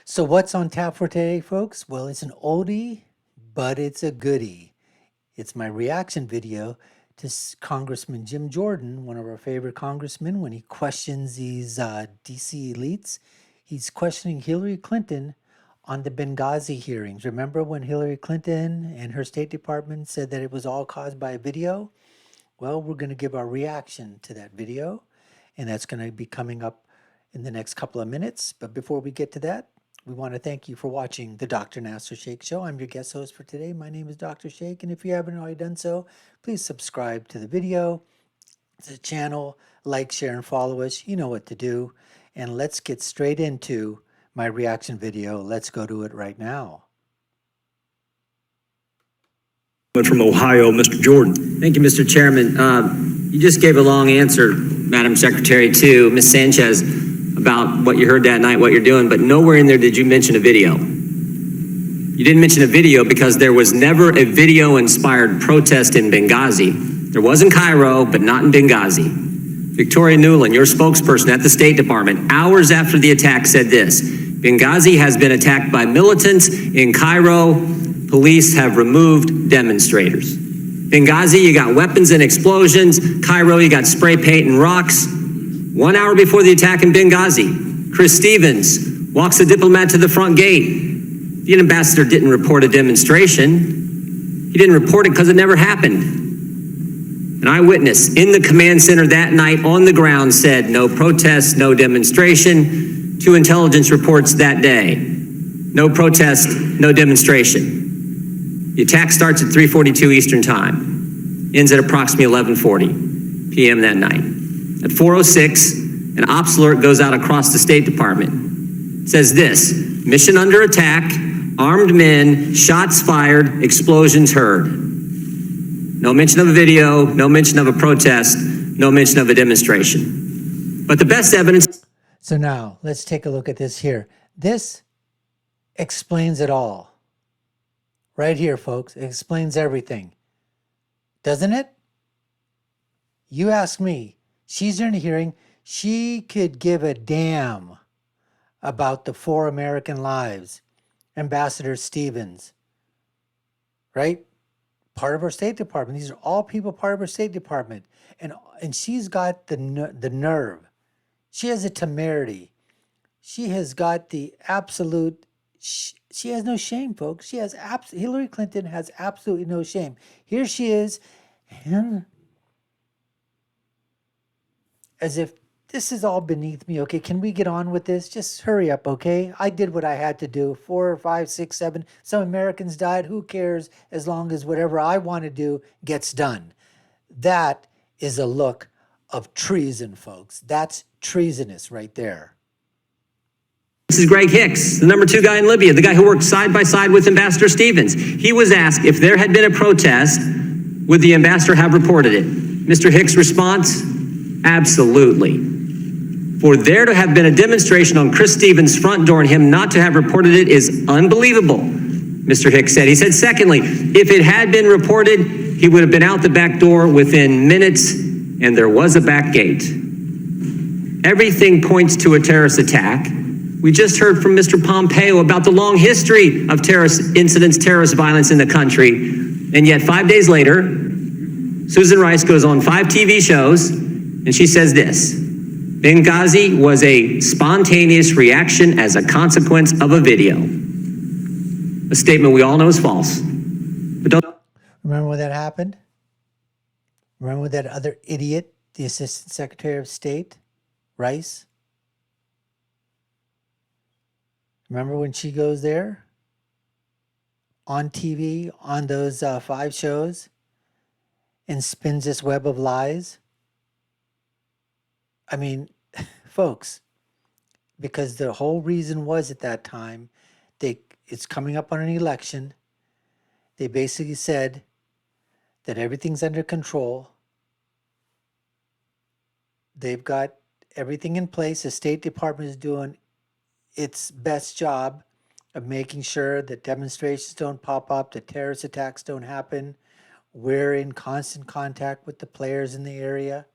So what's on tap for today, folks? Well, it's an oldie, but it's a goodie. It's my reaction video to Congressman Jim Jordan, one of our favorite congressmen, when he questions these DC elites. He's questioning Hillary Clinton on the Benghazi hearings. Remember when Hillary Clinton and her State Department said that it was all caused by a video? Well, we're going to give our reaction to that video, and that's going to be coming up in the next couple of minutes. But before we get to that, we want to thank you for watching the Dr. Nasir Shaikh Show. I'm your guest host for today. My name is Dr. Shaikh, and if you haven't already done so, please subscribe to the video, to the channel, like, share, and follow us. You know what to do. And let's get straight into my reaction video. Let's go to it right now. From Ohio, Mr. Jordan. Thank you, Mr. Chairman. You just gave a long answer, Madam Secretary, to Ms. Sanchez about what you heard that night, what you're doing, but nowhere in there did you mention a video. You didn't mention a video because there was never a video-inspired protest in Benghazi. There was in Cairo, but not in Benghazi. Victoria Nuland, your spokesperson at the State Department, hours after the attack said this: Benghazi has been attacked by militants. In Cairo, police have removed demonstrators. Benghazi, you got weapons and explosions. Cairo, you got spray paint and rocks. 1 hour before the attack in Benghazi, Chris Stevens walks the diplomat to the front gate. The ambassador didn't report a demonstration. He didn't report it because it never happened. An eyewitness in the command center that night on the ground said no protest, no demonstration. 2 intelligence reports that day. No protest, no demonstration. The attack starts at 3:42 Eastern Time, ends at approximately 11:40 p.m. that night. At 4:06, an ops alert goes out across the State Department. It says this: mission under attack, armed men, shots fired, explosions heard. No mention of a video, no mention of a protest, no mention of a demonstration. But the best evidence... So now, let's take a look at this here. This explains it all. Right here, folks. It explains everything. Doesn't it? You ask me. She's in a hearing. She could give a damn about the 4 American lives. Ambassador Stevens. Right? Part of our State Department. These are all people part of our State Department. And she's got the nerve. She has the temerity. She has got the absolute... She has no shame, folks. Hillary Clinton has absolutely no shame. Here she is, and as if this is all beneath me. Okay, can we get on with this? Just hurry up, okay? I did what I had to do. 4, 5, 6, 7. Some Americans died. Who cares? As long as whatever I want to do gets done. That is a look of treason, folks. That's treasonous right there. This is Greg Hicks, the number 2 guy in Libya, the guy who worked side by side with Ambassador Stevens. He was asked if there had been a protest, would the ambassador have reported it? Mr. Hicks' response, absolutely. For there to have been a demonstration on Chris Stevens' front door and him not to have reported it is unbelievable, Mr. Hicks said. He said, secondly, if it had been reported, he would have been out the back door within minutes, and there was a back gate. Everything points to a terrorist attack. We just heard from Mr. Pompeo about the long history of terrorist incidents, terrorist violence in the country. And yet 5 days later, Susan Rice goes on 5 TV shows and she says this: Benghazi was a spontaneous reaction as a consequence of a video. A statement we all know is false. But don't remember when that happened? Remember that other idiot, the Assistant Secretary of State, Rice? Remember when she goes there on TV, on those 5 shows, and spins this web of lies? I mean, folks, because the whole reason was at that time, it's coming up on an election. They basically said that everything's under control. They've got everything in place. The State Department is doing its best job of making sure that demonstrations don't pop up, that terrorist attacks don't happen. We're in constant contact with the players in the area,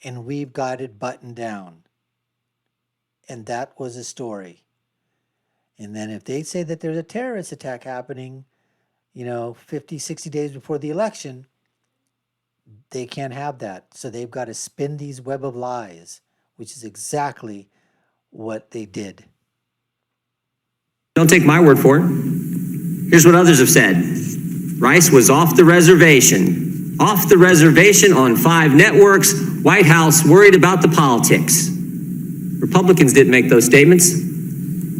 and we've got it buttoned down. And that was the story. And then if they say that there's a terrorist attack happening, 50, 60 days before the election, they can't have that. So they've got to spin these web of lies, which is exactly what they did. Don't take my word for it. Here's what others have said. Rice was off the reservation on 5 networks, White House worried about the politics. Republicans didn't make those statements.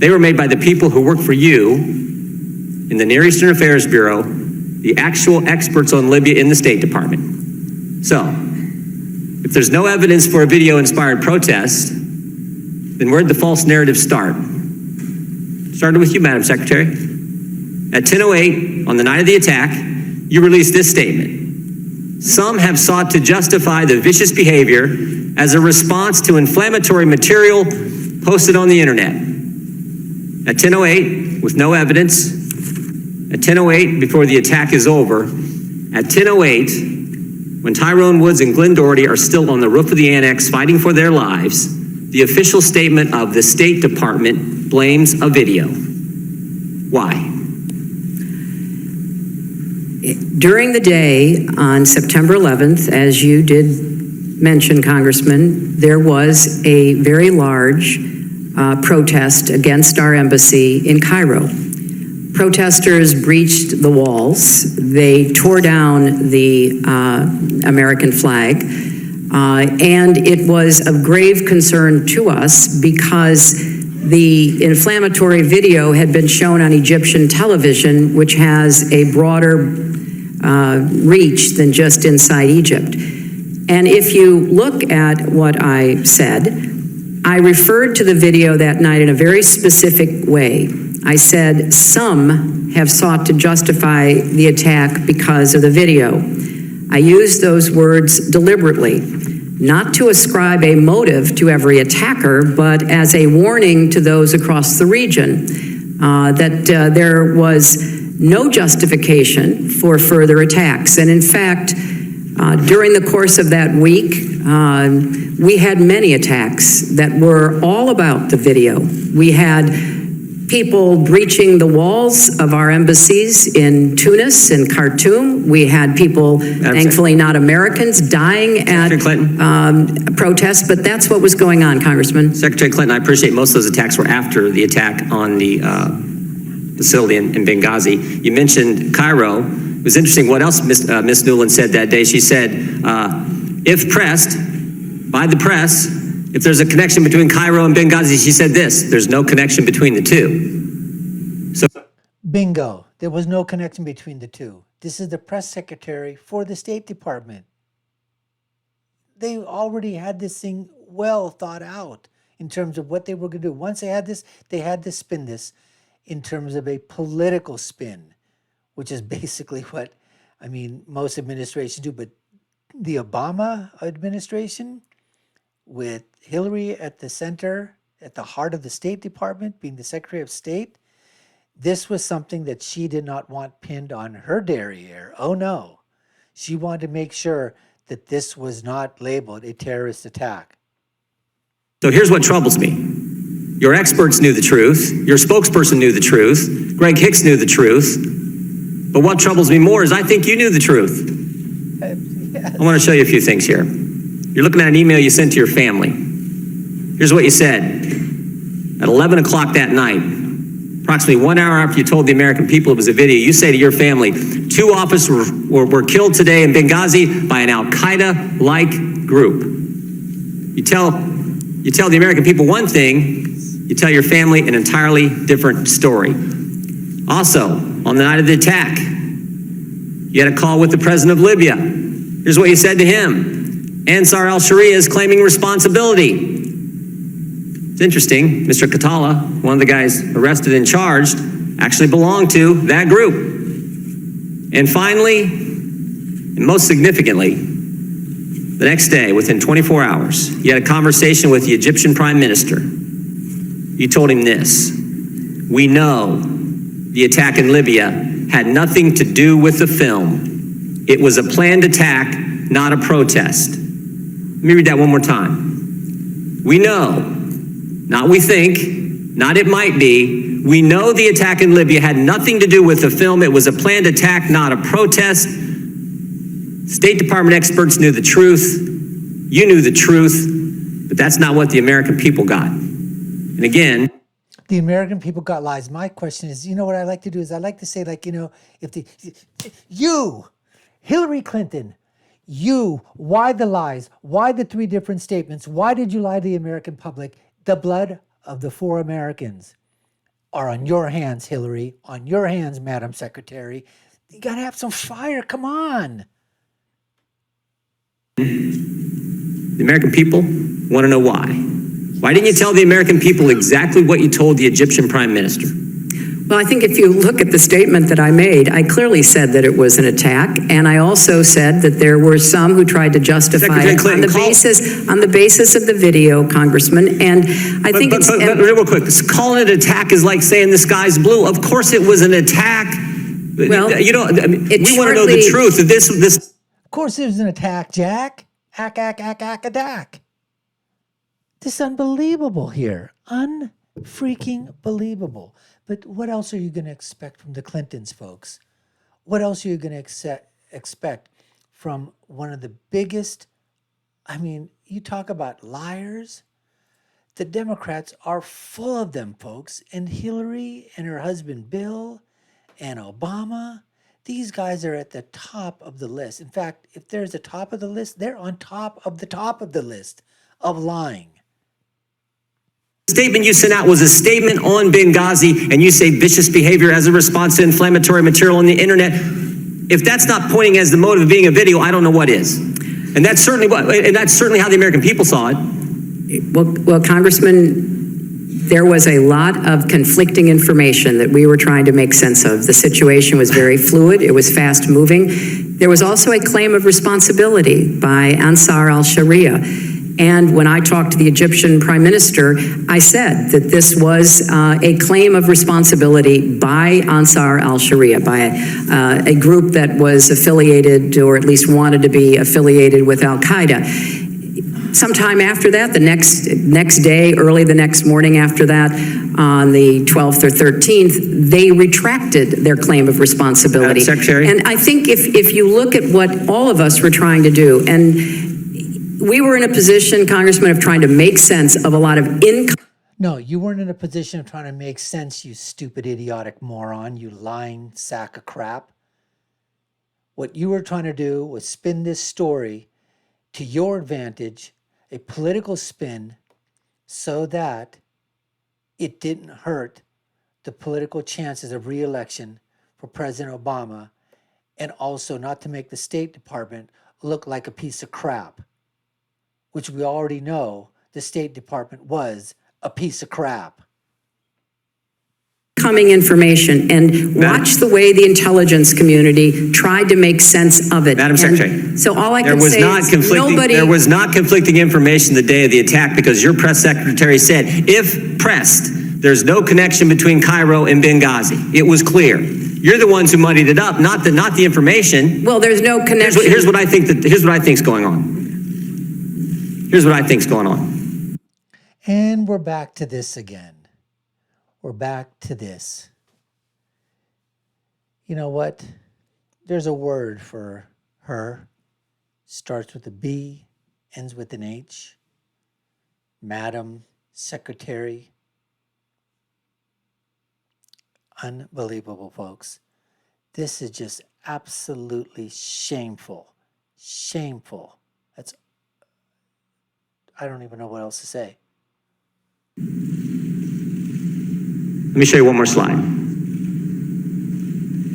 They were made by the people who work for you in the Near Eastern Affairs Bureau, the actual experts on Libya in the State Department. So, if there's no evidence for a video-inspired protest, then where'd the false narrative start? Started with you, Madam Secretary. At 10:08, on the night of the attack, you released this statement. Some have sought to justify the vicious behavior as a response to inflammatory material posted on the internet. At 10:08, with no evidence, at 10:08, before the attack is over, at 10:08, when Tyrone Woods and Glenn Doherty are still on the roof of the annex fighting for their lives, the official statement of the State Department blames a video. Why? During the day on September 11th, as you did mention, Congressman, there was a very large protest against our embassy in Cairo. Protesters breached the walls. They tore down the American flag. And it was of grave concern to us because the inflammatory video had been shown on Egyptian television, which has a broader reach than just inside Egypt. And if you look at what I said, I referred to the video that night in a very specific way. I said, some have sought to justify the attack because of the video. I used those words deliberately, not to ascribe a motive to every attacker, but as a warning to those across the region that there was no justification for further attacks. And in fact, during the course of that week, we had many attacks that were all about the video. We had people breaching the walls of our embassies in Tunis and Khartoum. We had people, thankfully not Americans, dying at protests, but that's what was going on, Congressman. Secretary Clinton, I appreciate most of those attacks were after the attack on the facility in Benghazi. You mentioned Cairo. It was interesting what else Ms. Newland said that day. She said, if pressed by the press, if there's a connection between Cairo and Benghazi, she said this, there's no connection between the two. So, bingo. There was no connection between the two. This is the press secretary for the State Department. They already had this thing well thought out in terms of what they were going to do. Once they had this, they had to spin this in terms of a political spin, which is basically what, most administrations do. But the Obama administration, with Hillary at the center, at the heart of the State Department, being the Secretary of State, this was something that she did not want pinned on her derriere. Oh no. She wanted to make sure that this was not labeled a terrorist attack. So here's what troubles me. Your experts knew the truth. Your spokesperson knew the truth. Greg Hicks knew the truth. But what troubles me more is I think you knew the truth. Yes. I want to show you a few things here. You're looking at an email you sent to your family. Here's what you said. At 11 o'clock that night, approximately 1 hour after you told the American people it was a video, you say to your family, 2 officers were killed today in Benghazi by an Al-Qaeda-like group. You tell the American people one thing, you tell your family an entirely different story. Also, on the night of the attack, you had a call with the president of Libya. Here's what you said to him. Ansar al-Sharia is claiming responsibility. It's interesting, Mr. Katala, one of the guys arrested and charged, actually belonged to that group. And finally, and most significantly, the next day, within 24 hours, you had a conversation with the Egyptian Prime Minister. You told him this: we know the attack in Libya had nothing to do with the film. It was a planned attack, not a protest. Let me read that one more time. We know, not we think, not it might be, We know the attack in Libya had nothing to do with the film. It was a planned attack, not a protest. State Department experts knew the truth. You knew the truth, but that's not what the American people got. And again, The American people got lies. My question is, you know what I like to do is I like to say, like, you know, you, Hillary Clinton, why the lies? Why the 3 different statements? Why did you lie to the American public? The blood of the 4 Americans are on your hands, Hillary, on your hands, Madam Secretary. You got to have some fire. Come on. the American people want to know why. Why didn't you tell the American people exactly what you told the Egyptian Prime Minister? Well, I think if you look at the statement that I made, I clearly said that it was an attack, and I also said that there were some who tried to justify it on the basis of the video, Congressman. And I think but real quick, calling it an attack is like saying the sky's blue. Of course, it was an attack. Well, you know, I mean, we want to know the truth. This. Of course, it was an attack, Jack. Attack. This is unbelievable here. Unfreaking believable. But what else are you going to expect from the Clintons, folks? What else are you going to expect from one of the biggest, I mean, you talk about liars. The Democrats are full of them, folks. And Hillary and her husband Bill and Obama, these guys are at the top of the list. In fact, if there's a top of the list, they're on top of the list of lying. Statement you sent out was a statement on Benghazi, and you say vicious behavior as a response to inflammatory material on the internet. If that's not pointing as the motive of being a video, I don't know what is. And that's certainly how the American people saw it. Well, Congressman, there was a lot of conflicting information that we were trying to make sense of. The situation was very fluid. It was fast moving. There was also a claim of responsibility by Ansar al-Sharia. And when I talked to the Egyptian Prime Minister, I said that this was a claim of responsibility by Ansar al-Sharia, by a group that was affiliated, or at least wanted to be affiliated with Al-Qaeda. Sometime after that, the next day, early the next morning after that, on the 12th or 13th, they retracted their claim of responsibility. Secretary? And I think if you look at what all of us were trying to do, and we were in a position, Congressman, of trying to make sense of a lot of No, you weren't in a position of trying to make sense, you stupid, idiotic moron, you lying sack of crap. What you were trying to do was spin this story to your advantage, a political spin, so that it didn't hurt the political chances of re-election for President Obama, and also not to make the State Department look like a piece of crap, which we already know the State Department was a piece of crap. Coming information, and watch the way the intelligence community tried to make sense of it. Madam Secretary, so all I can say is nobody... There was not conflicting information the day of the attack, because your press secretary said, if pressed, there's no connection between Cairo and Benghazi. It was clear. You're the ones who muddied it up, not the information. Well, there's no connection. Here's what I think's going on. Here's what I think's going on. And we're back to this again. We're back to this. You know what? There's a word for her. Starts with a B, ends with an H. Madam Secretary. Unbelievable, folks. This is just absolutely shameful. Shameful. I don't even know what else to say. Let me show you one more slide.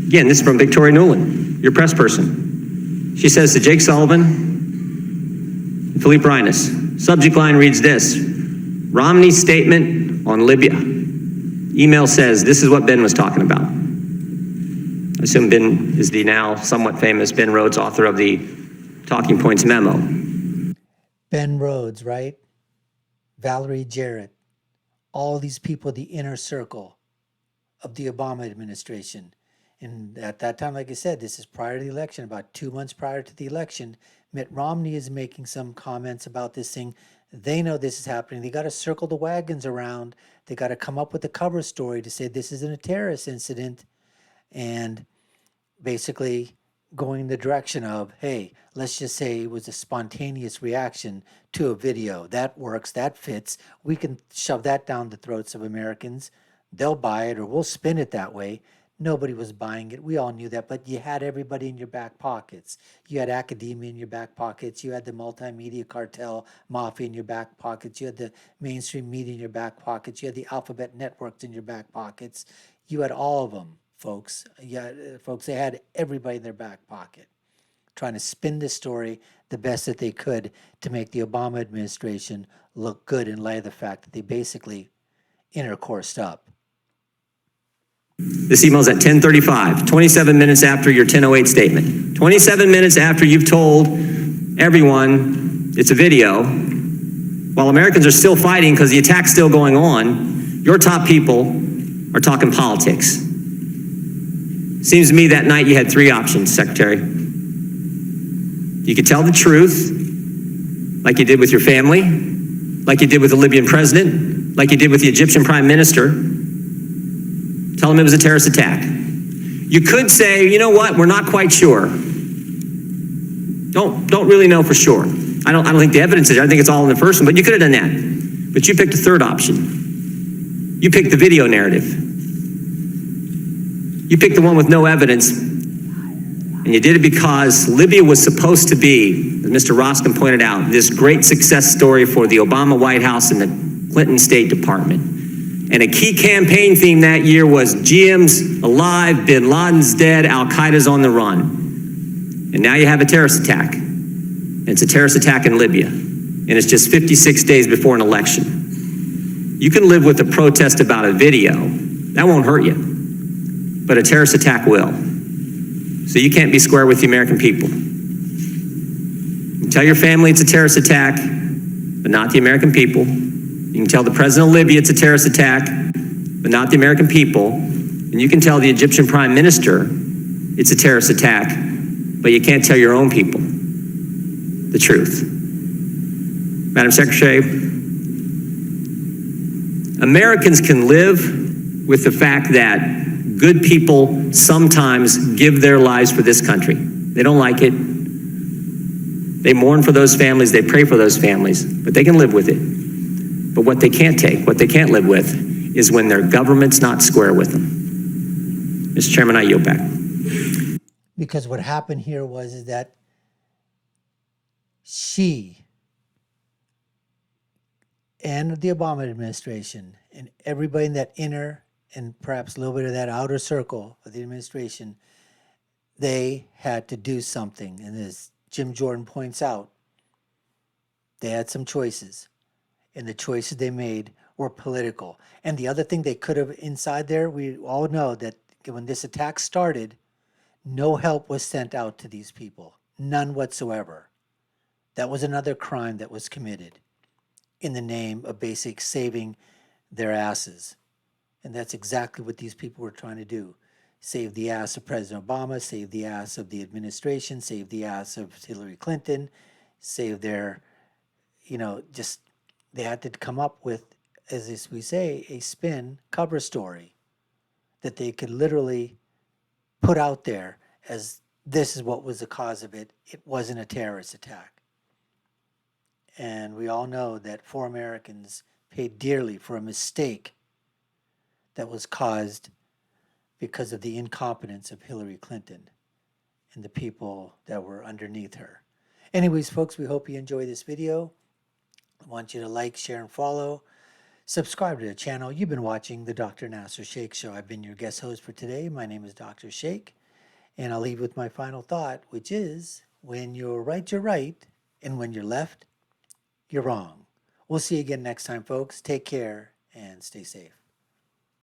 Again, this is from Victoria Nuland, your press person. She says to Jake Sullivan, Philippe Reines, subject line reads this: Romney's statement on Libya. Email says, this is what Ben was talking about. I assume Ben is the now somewhat famous Ben Rhodes, author of the Talking Points memo. Ben Rhodes, right? Valerie Jarrett, all these people, the inner circle of the Obama administration. And at that time, like I said, this is prior to the election, about 2 months prior to the election. Mitt Romney is making some comments about this thing. They know this is happening. They got to circle the wagons around. They got to come up with a cover story to say this isn't a terrorist incident, and basically going the direction of, hey, let's just say it was a spontaneous reaction to a video. That works, that fits. We can shove that down the throats of Americans. They'll buy it, or we'll spin it that way. Nobody was buying it. We all knew that, but you had everybody in your back pockets. You had academia in your back pockets. You had the multimedia cartel mafia in your back pockets. You had the mainstream media in your back pockets. You had the alphabet networks in your back pockets. You had all of them, folks. Yeah, folks, they had everybody in their back pocket trying to spin this story the best that they could to make the Obama administration look good in light of the fact that they basically intercoursed up. This email's at 10:35, 27 minutes after your 10:08 statement. 27 minutes after you've told everyone it's a video, while Americans are still fighting because the attack's still going on, your top people are talking politics. Seems to me that night you had three options, Secretary. You could tell the truth, like you did with your family, like you did with the Libyan president, like you did with the Egyptian prime minister. Tell them it was a terrorist attack. You could say, you know what, we're not quite sure. Don't really know for sure. I don't think the evidence is there. I think it's all in the first one, but you could have done that. But you picked a third option. You picked the video narrative. You picked the one with no evidence, and you did it because Libya was supposed to be, as Mr. Roskin pointed out, this great success story for the Obama White House and the Clinton State Department. And a key campaign theme that year was GM's alive, bin Laden's dead, Al-Qaeda's on the run. And now you have a terrorist attack. And it's a terrorist attack in Libya. And it's just 56 days before an election. You can live with a protest about a video. That won't hurt you. But a terrorist attack will. So you can't be square with the American people. You tell your family it's a terrorist attack, but not the American people. You can tell the president of Libya it's a terrorist attack, but not the American people. And you can tell the Egyptian prime minister it's a terrorist attack, but you can't tell your own people the truth. Madam Secretary, Americans can live with the fact that good people sometimes give their lives for this country. They don't like it. They mourn for those families, they pray for those families, but they can live with it. But what they can't take, what they can't live with, is when their government's not square with them. Mr. Chairman, I yield back. Because what happened here is that she and the Obama administration and everybody in that inner and perhaps a little bit of that outer circle of the administration, they had to do something. And as Jim Jordan points out, they had some choices. And the choices they made were political. And the other thing they could have inside there, we all know that when this attack started, no help was sent out to these people. None whatsoever. That was another crime that was committed in the name of basic saving their asses. And that's exactly what these people were trying to do. Save the ass of President Obama, save the ass of the administration, save the ass of Hillary Clinton, save their, just... They had to come up with, as we say, a spin cover story that they could literally put out there as this is what was the cause of it. It wasn't a terrorist attack. And we all know that 4 Americans paid dearly for a mistake that was caused because of the incompetence of Hillary Clinton and the people that were underneath her. Anyways, folks, we hope you enjoy this video. I want you to like, share, and follow. Subscribe to the channel. You've been watching the Dr. Nasir Shaikh Show. I've been your guest host for today. My name is Dr. Shaikh, and I'll leave with my final thought, which is, when you're right, you're right, and when you're left, you're wrong. We'll see you again next time, folks. Take care and stay safe.